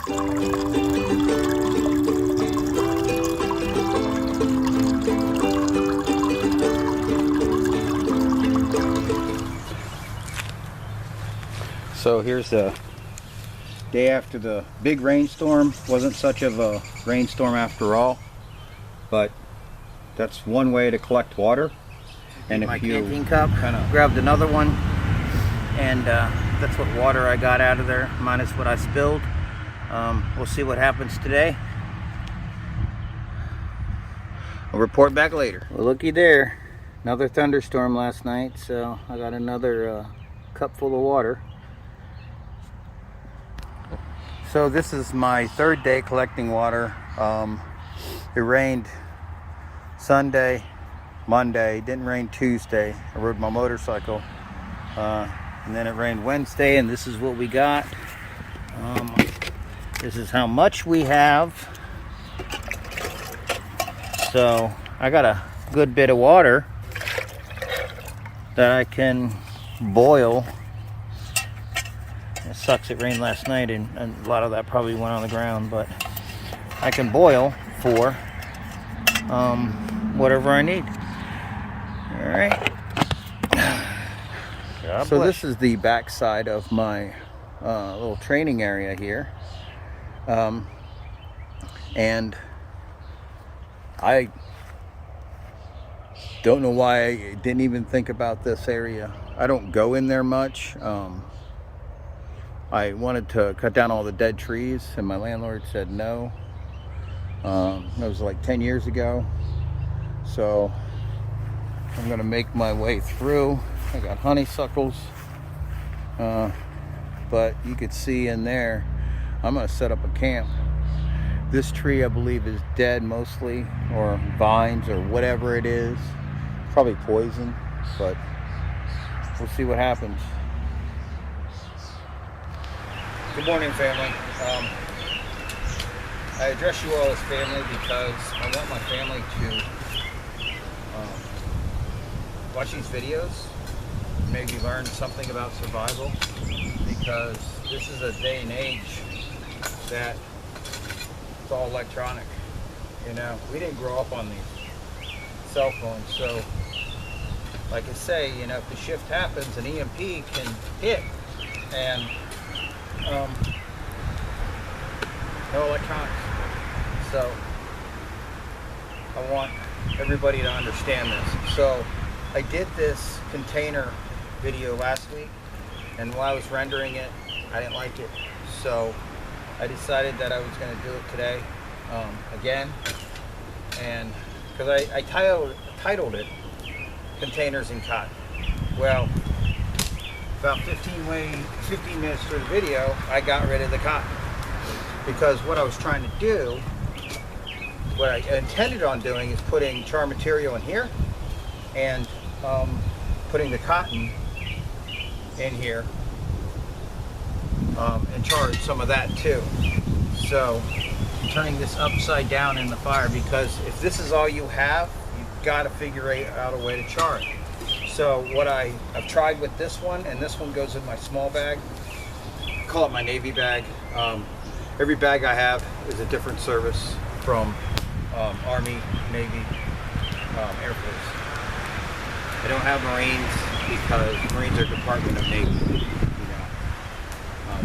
So here's the day after the big rainstorm. Wasn't such of a rainstorm after all, but that's one way to collect water. And my if you canteen cup, grabbed another one, and that's what water I got out of there, minus what I spilled. We'll see what happens today. I'll report back later. Well, looky there, another thunderstorm last night, so I got another cup full of water. So this is my third day collecting water. It rained Sunday, Monday, didn't rain Tuesday. I rode my motorcycle. And then it rained Wednesday, and this is what we got. This is how much we have. So I got a good bit of water that I can boil. It sucks it rained last night, and a lot of that probably went on the ground, but I can boil for whatever I need. All right. So this is the back side of my little training area here. And I don't know why I didn't even think about this area. I don't go in there much. I wanted to cut down all the dead trees, and my landlord said no. That was like 10 years ago. So I'm gonna make my way through. I got honeysuckles, but you could see in there, I'm gonna set up a camp. This tree, I believe, is dead mostly, or vines, or whatever it is. Probably poison, but we'll see what happens. Good morning, family. I address you all as family because I want my family to watch these videos, maybe learn something about survival, because this is a day and age that it's all electronic. You know, we didn't grow up on these cell phones, so like I say, you know, if the shift happens, an EMP can hit, and no electronics. So I want everybody to understand this. So I did this container video last week, and while I was rendering it, I didn't like it. So I decided that I was going to do it today again, and because I titled it Containers and Cotton. Well, about 15 minutes through the video, I got rid of the cotton, because what I was trying to do, what I intended on doing, is putting char material in here and putting the cotton in here and charge some of that too. So I'm turning this upside down in the fire, because if this is all you have, you've got to figure out a way to char it. So what I've tried with this one, and this one goes in my small bag. I call it my Navy bag. Every bag I have is a different service, from Army, Navy, Air Force. I don't have Marines, because Marines are Department of Navy. You know,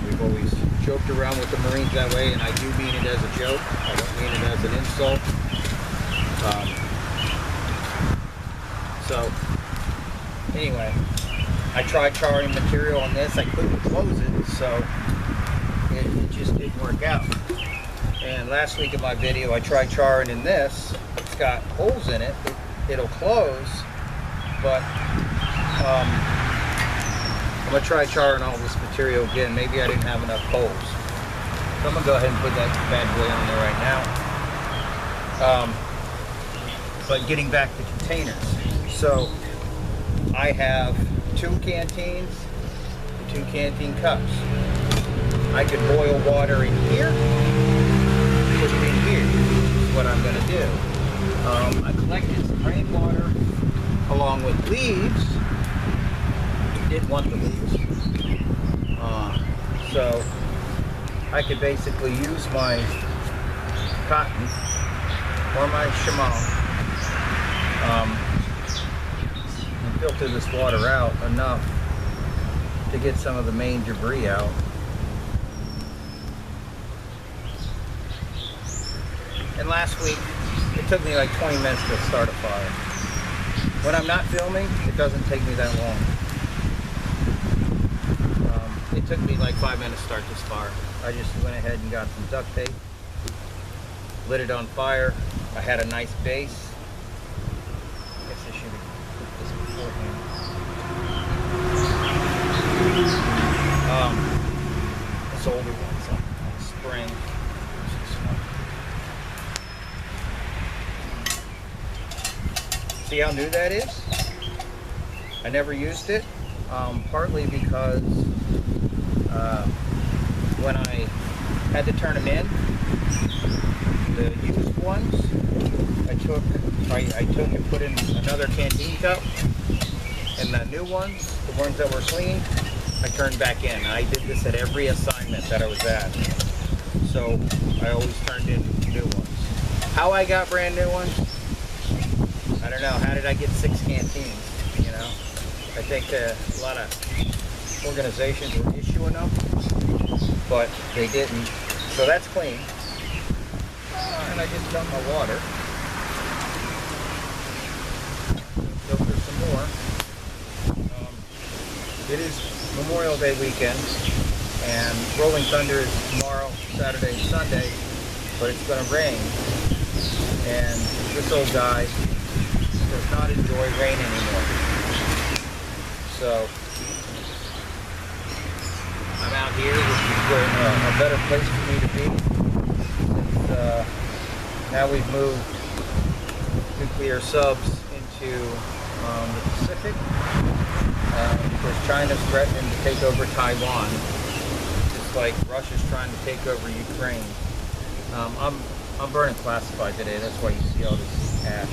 we've always joked around with the Marines that way, and I do mean it as a joke. I don't mean it as an insult. So anyway, I tried charring material on this. I couldn't close it, so it just didn't work out. And last week in my video, I tried charring in this. It's got holes in it. It'll close, but I'm gonna try charring all this material again. Maybe I didn't have enough holes, so I'm gonna go ahead and put that bad boy on there right now. But getting back to containers, so I have 2 canteens and 2 canteen cups. I could boil water in here, put it in here. This is what I'm going to do. I collected some rainwater along with leaves. Didn't want the leaves. So I could basically use my cotton or my chamois and filter this water out enough to get some of the main debris out. And last week, it took me like 20 minutes to start a fire. When I'm not filming, it doesn't take me that long. It took me like 5 minutes to start this fire. I just went ahead and got some duct tape, lit it on fire. I had a nice base. I guess I should have put this beforehand. This older one's on a spring. See how new that is? I never used it, partly because when I had to turn them in, the used ones, I took and put in another canteen cup, and the new ones, the ones that were clean, I turned back in. I did this at every assignment that I was at, so I always turned in new ones. How I got brand new ones, I don't know. How did I get 6 canteens? You know, I think a lot of organizations were issuing them, but they didn't. So that's clean. And I just dumped my water. Filter some more. It is Memorial Day weekend, and Rolling Thunder is tomorrow, Saturday, and Sunday, but it's going to rain. And this old guy does not enjoy rain anymore. So I'm out here, which is a better place for me to be. Since, now we've moved nuclear subs into the Pacific. Of course, China's threatening to take over Taiwan, just like Russia's trying to take over Ukraine. I'm burning classified today. That's why you see all this ash.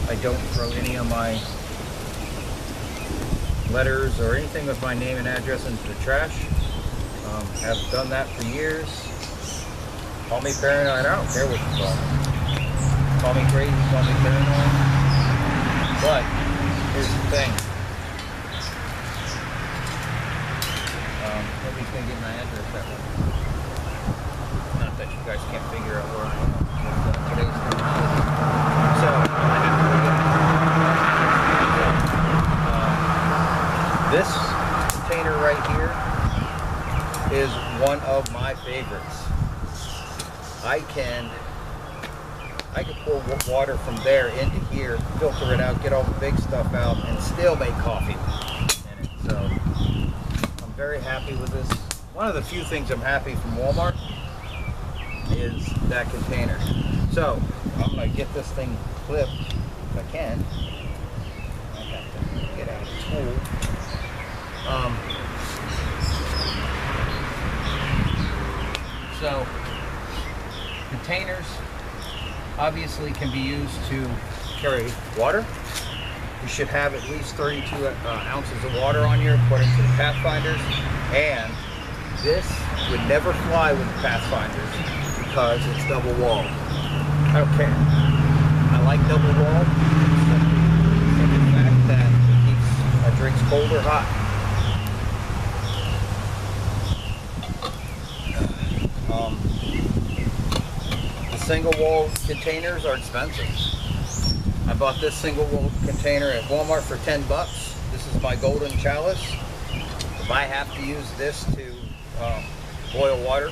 I don't throw any of my letters or anything with my name and address into the trash. Have done that for years. Call me paranoid, I don't care what you call me. Call me crazy, call me paranoid. But, here's the thing. Nobody's going to get my address that way. Not that you guys can't figure out where I am. Today's technology. So, I have to go get this container right here is one of my favorites. I can pour water from there into here, filter it out, get all the big stuff out, and still make coffee in it. So I'm very happy with this. One of the few things I'm happy from Walmart is that container. So I'm gonna get this thing clipped if I can. I have to get out a tool. So containers obviously can be used to carry water. You should have at least 32 ounces of water on you according to the Pathfinders, and this would never fly with the Pathfinders because it's double walled. I don't care. I like double walled in the fact that it keeps our drinks cold or hot. Single wall containers are expensive. I bought this single wall container at Walmart for 10 bucks. This is my golden chalice. If I have to use this to boil water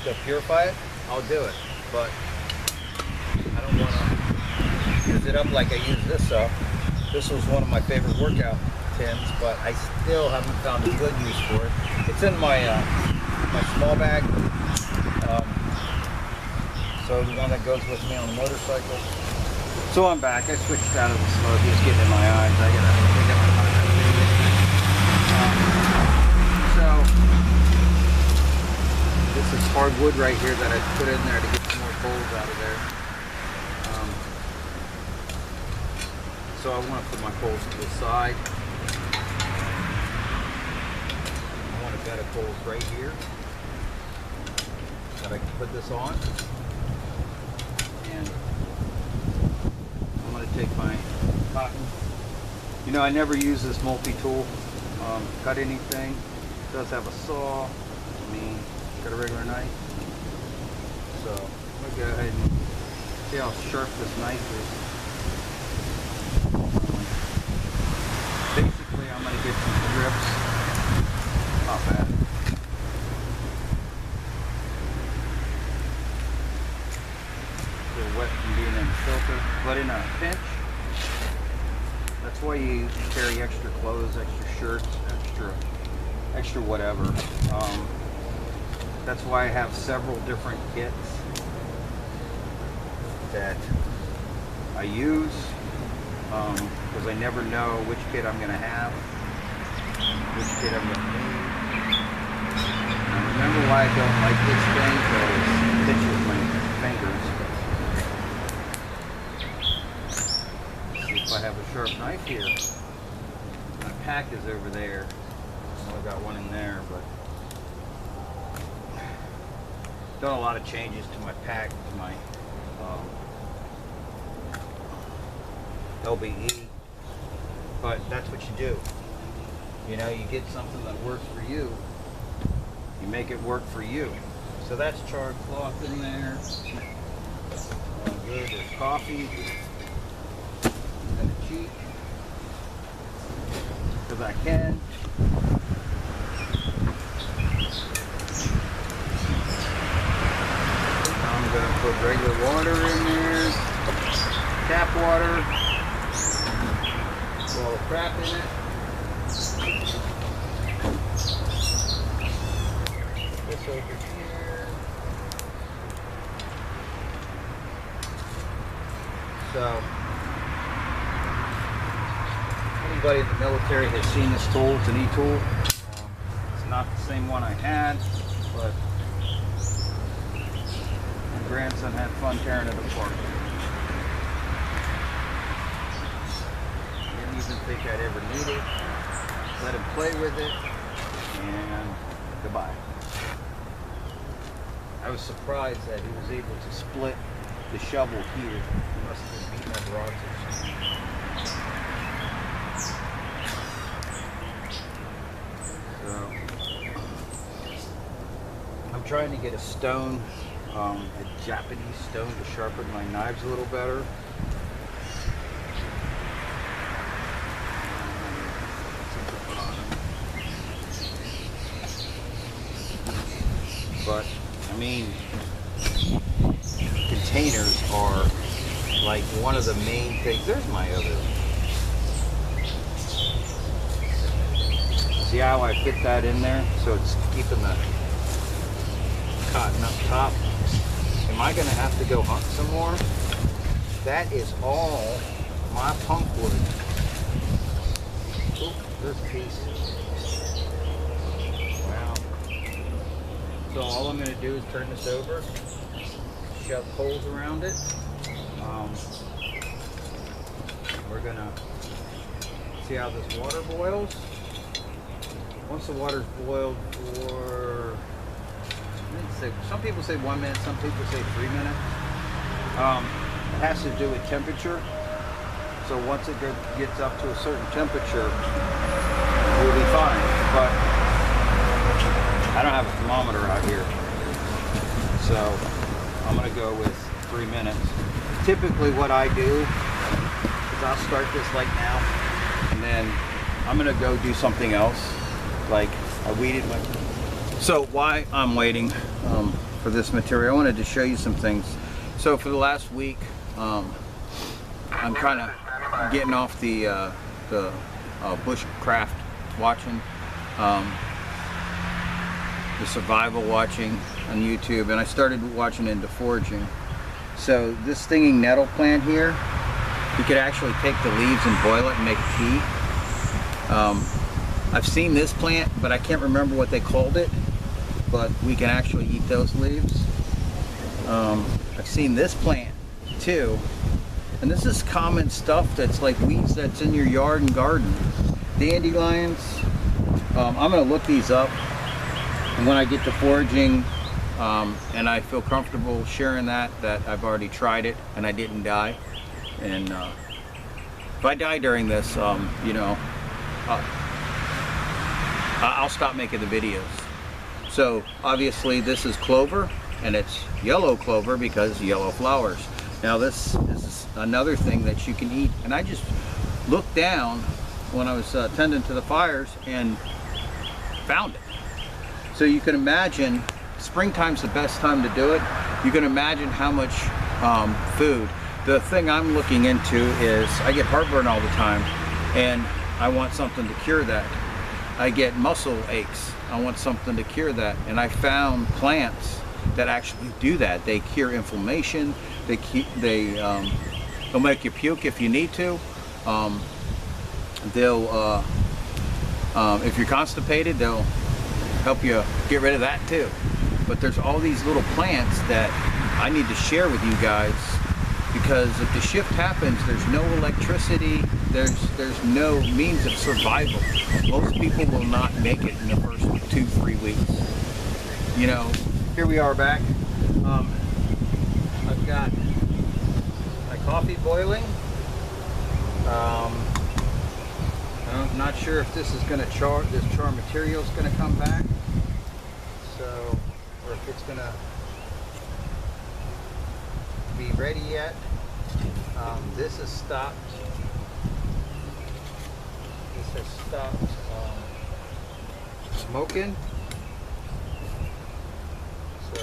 to purify it, I'll do it. But I don't want to use it up like I use this up. This was one of my favorite workout tins, but I still haven't found a good use for it. It's in my my small bag. So the one that goes with me on the motorcycle. So I'm back. I switched out of the smoke. It's getting in my eyes. I gotta pick up my So this is hardwood right here that I put in there to get some more coals out of there. So I want to put my coals to the side. I want a bed of coals right here. that I can put this on. And I'm going to take my cotton. You know, I never use this multi-tool, cut anything. It does have a saw. I mean, got a regular knife. So I'm going to go ahead and see how sharp this knife is. Basically, I'm going to get some strips. Not bad. A little wet from being in the filter, but in a pinch, that's why you carry extra clothes, extra shirts, extra whatever. That's why I have several different kits that I use, because I never know which kit I'm going to have, which kit I'm going to need. Now remember why I don't like this thing, because it pinches my fingers. See if I have a sharp knife here. My pack is over there. I've got one in there, but done a lot of changes to my pack, to my LBE, but that's what you do. You know, you get something that works for you, you make it work for you. So that's charred cloth in there. Good. There's coffee and a cheek, because I can. I'm going to put regular water in there, tap water, put all the crap in it. This over here. So, anybody in the military has seen this tool. It's an E-tool. It's not the same one I had, but my grandson had fun tearing it apart. Didn't even think I'd ever need it. Let him play with it, and goodbye. I was surprised that he was able to split the shovel here. He must have been beating up rods or something. So, I'm trying to get a stone, a Japanese stone, to sharpen my knives a little better. But, I mean, containers are like one of the main things. There's my other. See how I fit that in there? So it's keeping the cotton up top. Am I going to have to go hunt some more? That is all my punk wood. Oop, there's a piece. Wow. So all I'm going to do is turn this over, shove holes around it. We're going to see how this water boils. Once the water's boiled for, some people say 1 minute, some people say 3 minutes. It has to do with temperature. So once it gets up to a certain temperature, we'll be fine. But I don't have a thermometer out here, so I'm going to go with 3 minutes. Typically what I do is I'll start this like now, and then I'm going to go do something else. Like I weeded my... So why I'm waiting for this material, I wanted to show you some things. So for the last week, I'm kind of getting off the bushcraft watching, the survival watching on YouTube, and I started watching into foraging. So this stinging nettle plant here, you could actually take the leaves and boil it and make tea. I've seen this plant, but I can't remember what they called it, but we can actually eat those leaves. I've seen this plant too, and this is common stuff that's like weeds that's in your yard and garden. Dandelions. I'm going to look these up, and when I get to foraging and I feel comfortable sharing that I've already tried it and I didn't die. And if I die during this, you know, I'll stop making the videos. So obviously this is clover, and it's yellow clover because yellow flowers. Now this is another thing that you can eat, and I just looked down when I was tending to the fires and found it. So you can imagine, springtime's the best time to do it. You can imagine how much food. The thing I'm looking into is I get heartburn all the time, and I want something to cure that. I get muscle aches. I want something to cure that. And I found plants that actually do that. They cure inflammation. They'll make you puke if you need to. If you're constipated, they'll help you get rid of that too. But there's all these little plants that I need to share with you guys, because if the shift happens, there's no electricity, there's no means of survival. Most people will not make it in the first 2-3 weeks. You know, here we are back. I've got my coffee boiling. I'm not sure if this is going to char. This char material is going to come back. So, or if it's going to be ready yet. This has stopped. This has stopped smoking. So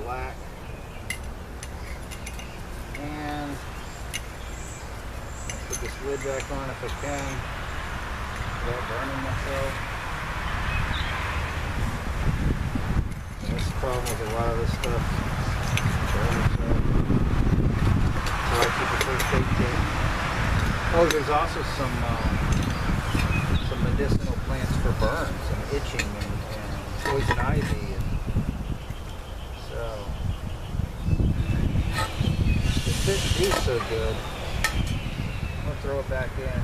black, and put this lid back on if I can without burning myself. That's the problem with a lot of this stuff. So I keep a first aid kit. Oh, there's also some medicinal plants for burns and itching and poison ivy. So it didn't do so good. I'm gonna throw it back in.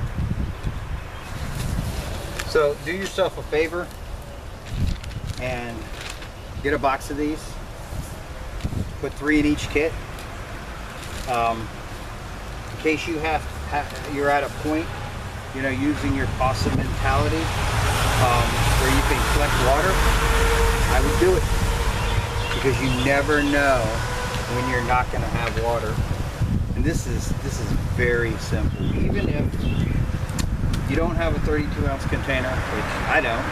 So do yourself a favor and get a box of these. Put 3 in each kit. In case you you're at a point, you know, using your possum mentality, where you can collect water, I would do it, because you never know when you're not going to have water. And this is very simple. Even if you don't have a 32-ounce container, which I don't,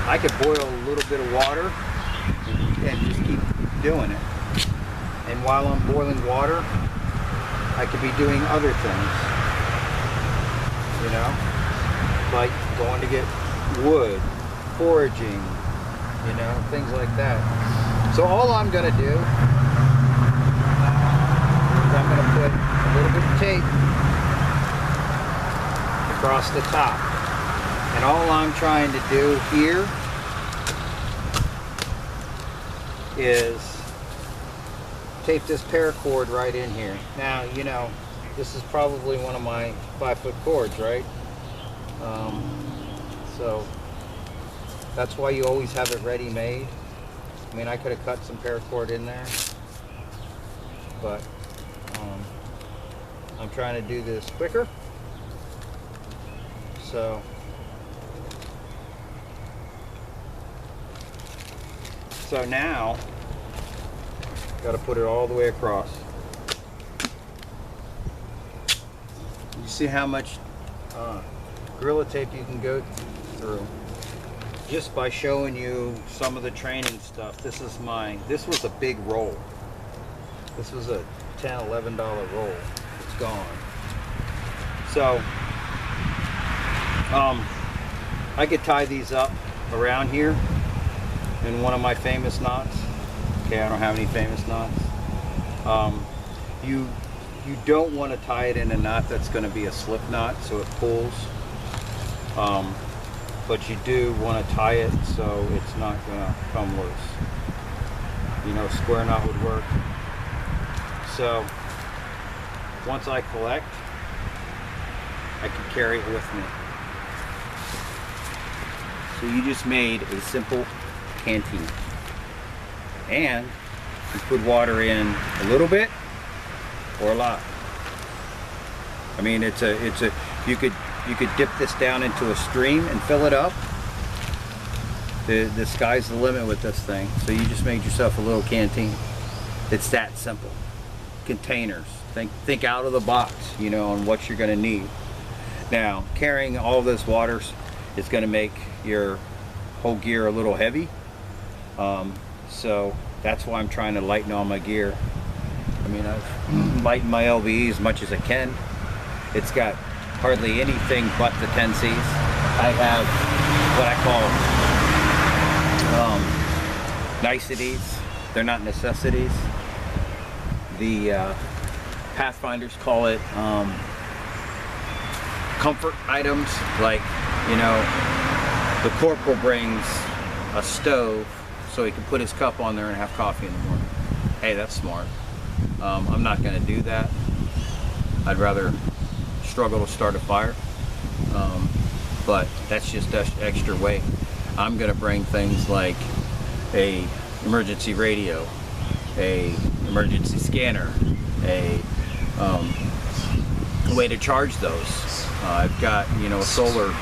I could boil a little bit of water and just keep doing it. And while I'm boiling water, I could be doing other things, you know, like going to get wood, foraging, you know, things like that. So all I'm going to do is I'm going to put a little bit of tape across the top. And all I'm trying to do here is tape this paracord right in here. Now, you know, this is probably one of my 5-foot cords, right? So that's why you always have it ready made. I mean, I could have cut some paracord in there, but I'm trying to do this quicker. So now got to put it all the way across. You see how much Gorilla Tape you can go through just by showing you some of the training stuff. This was a big roll. This was a $10, $11 roll. It's gone. So I could tie these up around here in one of my famous knots. Okay, I don't have any famous knots. You don't want to tie it in a knot that's going to be a slip knot, so it pulls. But you do want to tie it so it's not going to come loose. You know, square knot would work. So once I collect, I can carry it with me. So you just made a simple canteen. And you put water in a little bit or a lot. I mean, you could dip this down into a stream and fill it up. The sky's the limit with this thing. So you just made yourself a little canteen. It's that simple. Containers. Think out of the box, you know, on what you're gonna need. Now, carrying all this water is gonna make your whole gear a little heavy. So that's why I'm trying to lighten all my gear. I mean, I've lightened my LVE as much as I can. It's got hardly anything but the 10Cs. I have what I call niceties. They're not necessities. The Pathfinders call it comfort items, like, you know, the corporal brings a stove so he can put his cup on there and have coffee in the morning. Hey, that's smart. I'm not going to do that. I'd rather struggle to start a fire, but that's just extra weight. I'm going to bring things like a emergency radio, a emergency scanner, a way to charge those. I've got, you know, a solar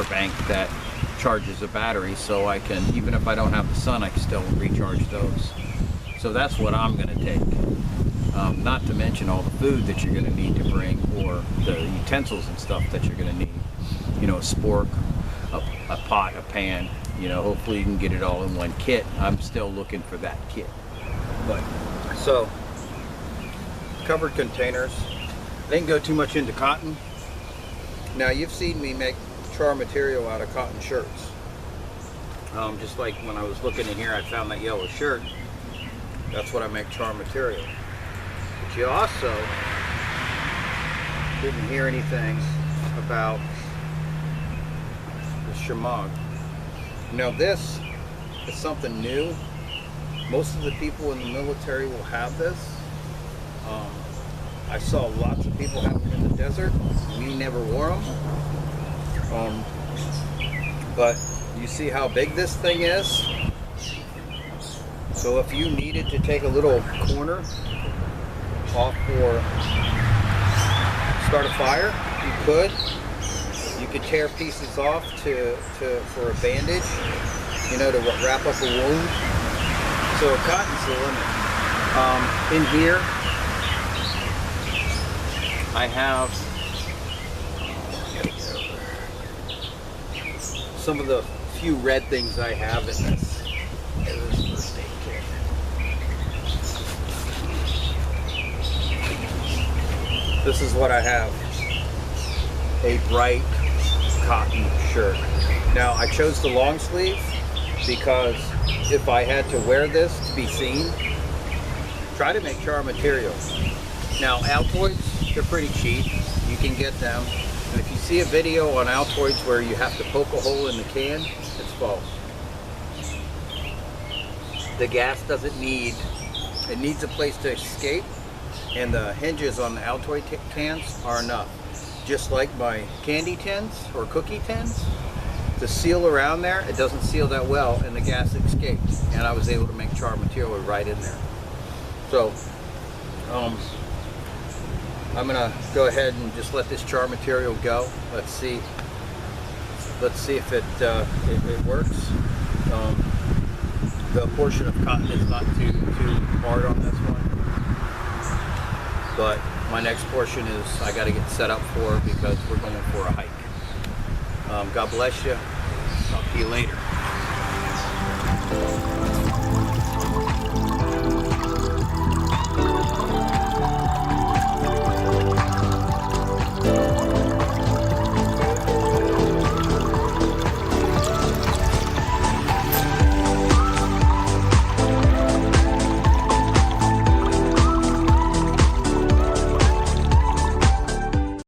bank that charges a battery, so I can, even if I don't have the sun, I can still recharge those. So that's what I'm going to take. Not to mention all the food that you're going to need to bring, or the utensils and stuff that you're going to need. You know, a spork, a pot, a pan. You know, hopefully you can get it all in one kit. I'm still looking for that kit. But so, covered containers. I didn't go too much into cotton. Now, you've seen me make char material out of cotton shirts. Just like when I was looking in here, I found that yellow shirt. That's what I make char material. But you also didn't hear anything about the Shemagh. Now, this is something new. Most of the people in the military will have this. I saw lots of people have them in the desert. We never wore them. But you see how big this thing is? So if you needed to take a little corner off for start a fire, you could. You could tear pieces off for a bandage, you know, to wrap up a wound. So cotton's the limit. In here, I have some of the few red things I have in this first aid kit. This is what I have. A bright cotton shirt. Now, I chose the long sleeve because if I had to wear this to be seen, try to make char material. Now, Altoids, they're pretty cheap. You can get them. And if you see a video on Altoids where you have to poke a hole in the can, it's false. The gas doesn't need, it needs a place to escape, and the hinges on the Altoid cans are enough. Just like my candy tins or cookie tins, the seal around there, it doesn't seal that well, and the gas escapes. And I was able to make char material right in there. So, I'm gonna go ahead and just let this char material go. Let's see if it works. The portion of cotton is not too hard on this one, but my next portion is I got to get set up for because we're going for a hike. God bless you. Talk to you later.